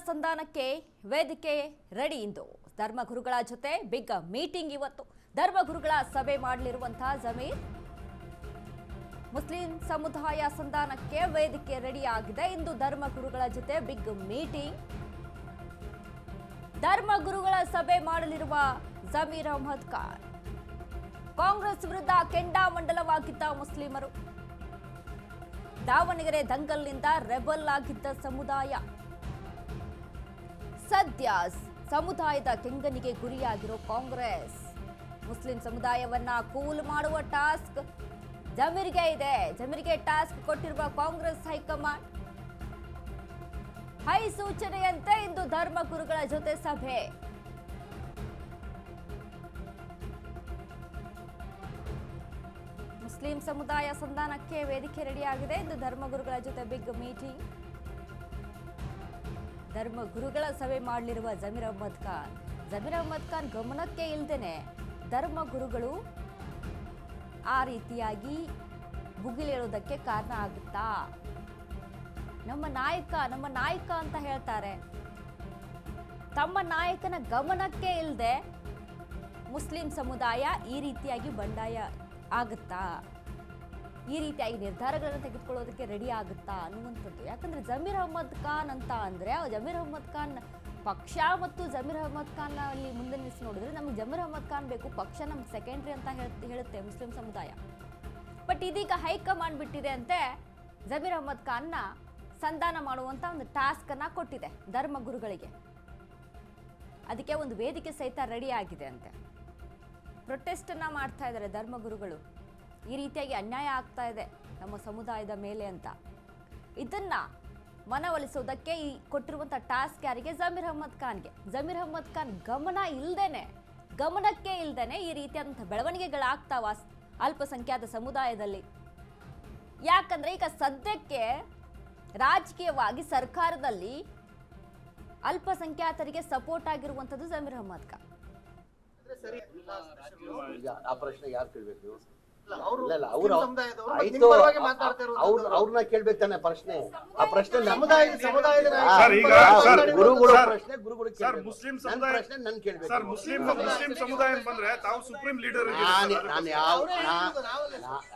ಸಂಧಾನಕ್ಕೆ ವೇದಿಕೆ ರೆಡಿ ಇಂದು ಧರ್ಮಗುರುಗಳ ಜೊತೆ ಬಿಗ್ ಮೀಟಿಂಗ್ ಇವತ್ತು ಧರ್ಮಗುರುಗಳ ಸಭೆ ಮಾಡಲಿರುವಂತಹ ಜಮೀರ್ ಮುಸ್ಲಿಂ ಸಮುದಾಯ ಸಂಧಾನಕ್ಕೆ ವೇದಿಕೆ ರೆಡಿ ಆಗಿದೆ ಇಂದು ಧರ್ಮಗುರುಗಳ ಜೊತೆ ಬಿಗ್ ಮೀಟಿಂಗ್ ಧರ್ಮಗುರುಗಳ ಸಭೆ ಮಾಡಲಿರುವ ಜಮೀರ್ ಅಹಮದ್ ಖಾನ್ ಕಾಂಗ್ರೆಸ್ ವಿರುದ್ಧ ಕೆಂಡಾಮಂಡಲವಾಗಿದ್ದ ಮುಸ್ಲಿಮರು ದಾವಣಗೆರೆ ದಂಗಲ್ನಿಂದ ರೆಬಲ್ ಆಗಿದ್ದ ಸಮುದಾಯ ಸದ್ಯ ಸಮುದಾಯದ ಕೆಂಗನಿಗೆ ಗುರಿಯಾಗಿರೋ ಕಾಂಗ್ರೆಸ್ ಮುಸ್ಲಿಂ ಸಮುದಾಯವನ್ನ ಕೂಲ್ ಮಾಡುವ ಟಾಸ್ಕ್ ಜಮೀರ್ಗೆ ಇದೆ. ಜಮೀರ್ಗೆ ಟಾಸ್ಕ್ ಕೊಟ್ಟಿರುವ ಕಾಂಗ್ರೆಸ್ ಹೈಕಮಾಂಡ್ ಹೈ ಸೂಚನೆಯಂತೆ ಇಂದು ಧರ್ಮಗುರುಗಳ ಜೊತೆ ಸಭೆ. ಮುಸ್ಲಿಂ ಸಮುದಾಯ ಸಂಧಾನಕ್ಕೆ ವೇದಿಕೆ ರೆಡಿಯಾಗಿದೆ. ಇಂದು ಧರ್ಮಗುರುಗಳ ಜೊತೆ ಬಿಗ್ ಮೀಟಿಂಗ್. ಧರ್ಮಗುರುಗಳ ಸಭೆ ಮಾಡಲಿರುವ ಜಮೀರ್ ಅಹಮದ್ ಖಾನ್. ಜಮೀರ್ ಅಹಮದ್ ಖಾನ್ ಗಮನಕ್ಕೆ ಇಲ್ಲದೇನೆ ಧರ್ಮಗುರುಗಳು ಆ ರೀತಿಯಾಗಿ ಭುಗಿಲೇಳೋದಕ್ಕೆ ಕಾರಣ ಆಗುತ್ತಾ? ನಮ್ಮ ನಾಯಕ ಅಂತ ಹೇಳ್ತಾರೆ. ತಮ್ಮ ನಾಯಕನ ಗಮನಕ್ಕೆ ಇಲ್ಲದೆ ಮುಸ್ಲಿಂ ಸಮುದಾಯ ಈ ರೀತಿಯಾಗಿ ಬಂಡಾಯ ಆಗುತ್ತಾ? ಈ ರೀತಿಯಾಗಿ ನಿರ್ಧಾರಗಳನ್ನು ತೆಗೆದುಕೊಳ್ಳೋದಕ್ಕೆ ರೆಡಿ ಆಗುತ್ತಾ ಅನ್ನುವಂಥದ್ದು. ಯಾಕಂದ್ರೆ ಜಮೀರ್ ಅಹಮದ್ ಖಾನ್ ಅಂತ ಅಂದ್ರೆ ಜಮೀರ್ ಅಹಮದ್ ಖಾನ್ ಪಕ್ಷ ಮತ್ತು ಜಮೀರ್ ಅಹಮದ್ ಖಾನ್ ಅಲ್ಲಿ ಮುಂದೆ ನಿಲ್ಲಿಸಿ ನೋಡಿದ್ರೆ ನಮಗೆ ಜಮೀರ್ ಅಹಮದ್ ಖಾನ್ ಬೇಕು, ಪಕ್ಷ ನಮ್ಗೆ ಸೆಕೆಂಡ್ರಿ ಅಂತ ಹೇಳುತ್ತೆ ಮುಸ್ಲಿಂ ಸಮುದಾಯ. ಬಟ್ ಇದೀಗ ಹೈಕಮಾಂಡ್ ಬಿಟ್ಟಿದೆ ಅಂತೆ ಜಮೀರ್ ಅಹಮದ್ ಖಾನ್ನ ಸಂಧಾನ ಮಾಡುವಂತ ಒಂದು ಟಾಸ್ಕ್ ಅನ್ನ ಕೊಟ್ಟಿದೆ ಧರ್ಮಗುರುಗಳಿಗೆ. ಅದಕ್ಕೆ ಒಂದು ವೇದಿಕೆ ಸಹಿತ ರೆಡಿ ಆಗಿದೆ ಅಂತೆ. ಪ್ರೊಟೆಸ್ಟ್ ಅನ್ನ ಮಾಡ್ತಾ ಇದ್ದಾರೆ ಧರ್ಮಗುರುಗಳು. ಈ ರೀತಿಯಾಗಿ ಅನ್ಯಾಯ ಆಗ್ತಾ ಇದೆ ನಮ್ಮ ಸಮುದಾಯದ ಮೇಲೆ ಅಂತ. ಇದನ್ನ ಮನವೊಲಿಸೋದಕ್ಕೆ ಈ ಕೊಟ್ಟಿರುವಂತಹ ಟಾಸ್ಕ್ ಯಾರಿಗೆ? ಜಮೀರ್ ಅಹಮದ್ ಖಾನ್ಗೆ. ಜಮೀರ್ ಅಹಮದ್ ಖಾನ್ ಗಮನಕ್ಕೆ ಇಲ್ದೇನೆ ಈ ರೀತಿಯಾದಂತಹ ಬೆಳವಣಿಗೆಗಳಾಗ್ತಾವ ಅಲ್ಪಸಂಖ್ಯಾತ ಸಮುದಾಯದಲ್ಲಿ. ಯಾಕಂದ್ರೆ ಈಗ ಸದ್ಯಕ್ಕೆ ರಾಜಕೀಯವಾಗಿ ಸರ್ಕಾರದಲ್ಲಿ ಅಲ್ಪಸಂಖ್ಯಾತರಿಗೆ ಸಪೋರ್ಟ್ ಆಗಿರುವಂತದ್ದು ಜಮೀರ್ ಅಹಮದ್ ಖಾನ್. ಆ ಪ್ರಶ್ನೆ ಯಾರು ಕೇಳ್ಬೇಕು? ಅವ್ರನ್ನ ಕೇಳ್ಬೇಕು ತಾನೆ ಪ್ರಶ್ನೆ. ಆ ಪ್ರಶ್ನೆ ಮುಸ್ಲಿಂ ಸಮುದಾಯ ಬಂದ್ರೆ ತಾವು ಸುಪ್ರೀಂ ಲೀಡರ್. ನಾನು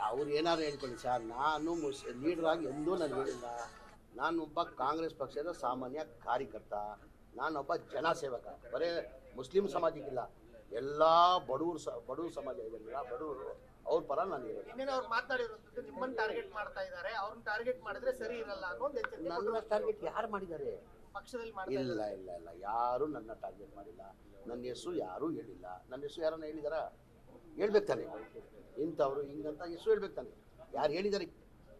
ಅವ್ರು ಏನಾದ್ರು ಹೇಳ್ಕೊಳ್ಳಿ ಸರ್, ನಾನು ಲೀಡರ್ ಆಗಿ ಎಂದೂ ನಾನು ಹೇಳಿಲ್ಲ. ನಾನೊಬ್ಬ ಕಾಂಗ್ರೆಸ್ ಪಕ್ಷದ ಸಾಮಾನ್ಯ ಕಾರ್ಯಕರ್ತ, ನಾನೊಬ್ಬ ಜನಸೇವಕ. ಬರೇ ಮುಸ್ಲಿಂ ಸಮಾಜಕ್ಕಿಲ್ಲ, ಎಲ್ಲಾ ಬಡವ್ರ ಸಮಾಜ ಇದೆಲ್ಲ ಬಡವರು, ಅವ್ರ ಪರ ನಾನು ಅವ್ರು ಮಾತಾಡಿರುವಂತದ್ದು ನಿಮ್ಮನ್ನ ಟಾರ್ಗೆಟ್ ಮಾಡ್ತಾ ಇದ್ದಾರೆ, ಅವ್ರನ್ನ ಟಾರ್ಗೆಟ್ ಮಾಡಿದ್ರೆ ಸರಿ ಇರಲ್ಲ ಅನ್ನೋ ನನ್ನ ಟಾರ್ಗೆಟ್ ಯಾರು ಮಾಡಿದ್ದಾರೆ? ಪಕ್ಷದಲ್ಲಿ ಇಲ್ಲ ಇಲ್ಲ ಇಲ್ಲ, ಯಾರು ನನ್ನ ಟಾರ್ಗೆಟ್ ಮಾಡಿಲ್ಲ. ನನ್ನ ಹೆಸರು ಯಾರು ಹೇಳಿಲ್ಲ. ನನ್ನ ಹೆಸರು ಯಾರನ್ನ ಹೇಳಿದಾರ? ಹೇಳ್ಬೇಕು ತಾನೆ. ಇಂಥವ್ರು ಹಿಂಗಂತ ಹೆಸರು ಹೇಳ್ಬೇಕು ತಾನೆ. ಯಾರು ಹೇಳಿದಾರೆ?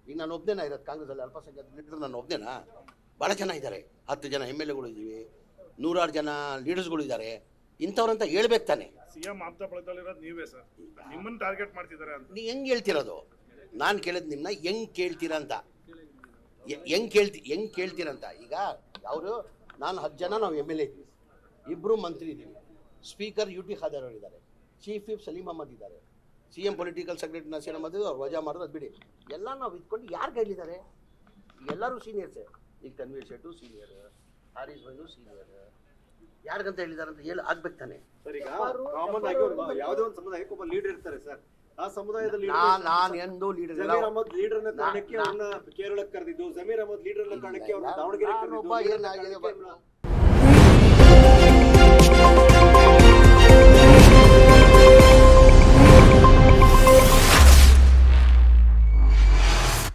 ಈಗ ನಾನು ಒಬ್ನೇನಾ ಇರೋದು ಕಾಂಗ್ರೆಸ್ಸಲ್ಲಿ ಅಲ್ಪಸಂಖ್ಯಾತ ಲೀಡರ್? ನಾನು ಒಬ್ನೇನಾ? ಭಾಳ ಜನ ಇದ್ದಾರೆ. 10 ಜನ MLA ಇದ್ದೀವಿ, 100 ಜನ ಲೀಡರ್ಸ್ಗಳು ಇದ್ದಾರೆ. ಇಂಥವ್ರಂತ ಹೇಳ್ಬೇಕು ತಾನೆ. ಸಿಎಂ ಆಪ್ತ ಬಳಗದಲ್ಲಿರೋದು ನೀವೇ ಸರ್, ನಿಮ್ಮನ್ನ ಟಾರ್ಗೆಟ್ ಮಾಡ್ತಿದ್ದಾರೆ ಅಂತ ನೀವು ಹೆಂಗ್ ಹೇಳ್ತಿರೋದು? ನಾನು ಕೇಳಿದ್ ನಿಮ್ಮನ್ನ ಹೆಂಗ್ ಕೇಳ್ತೀರಾ ಅಂತ, ಹೆಂಗ್ ಕೇಳ್ತೀರಂತ. ಈಗ ಅವರು ನಾನು 10 ಜನ ನಾವು MLA ಇದ್ದೀವಿ, 2 ಮಂತ್ರಿ ಇದ್ದೀವಿ, ಸ್ಪೀಕರ್ UT ಖಾದರ್ ಅವರು ಇದ್ದಾರೆ, ಚೀಫ್ ವಿಪ್ ಸಲೀಂ ಅಹಮದ್ ಇದ್ದಾರೆ, CM political secretary Naseer Ahmed ವಜಾ ಮಾಡೋದು ಅದು ಬಿಡಿ, ಎಲ್ಲ ನಾವು ಇದ್ಕೊಂಡು ಯಾರು ಹೇಳಿದ್ದಾರೆ? ಎಲ್ಲರೂ ಸೀನಿಯರ್ಸೇ. ಈಗ ತನ್ವೀರ್ ಶೆಟ್ಟು ಸೀನಿಯರ್, ಹಾರಿಸ್ ಬಂದು ಸೀನಿಯರ್. ಯಾರಿಗಂತ ಹೇಳಿದಾರೆ ಅಂತ ಹೇಳಿ ಆಗ್ಬೇಕು ತಾನೆ. ಕಾಮನ್ ಆಗಿ ಯಾವುದೇ ಒಂದು ಸಮುದಾಯಕ್ಕೆ ಒಬ್ಬ ಲೀಡರ್ ಇರ್ತಾರೆ ಸರ್. ಆ ಸಮುದಾಯದ ನಾನು ಎಂದೂ ಲೀಡರ್ ಇಲ್ಲ. ಜಮೀರ್ ಅಹಮದ್ ಲೀಡರ್ನ ಕಾರಣಕ್ಕೆ ಅವ್ರನ್ನ ಕೇರಳಕ್ಕೆ ಕರೆದಿದ್ದು, ಜಮೀರ್ ಅಹಮದ್ ಲೀಡರ್ನ ಕಾರಣಕ್ಕೆ ಅವ್ರನ್ನ ದಾವಣಗೆರೆ ಕರೆದಿದ್ದು.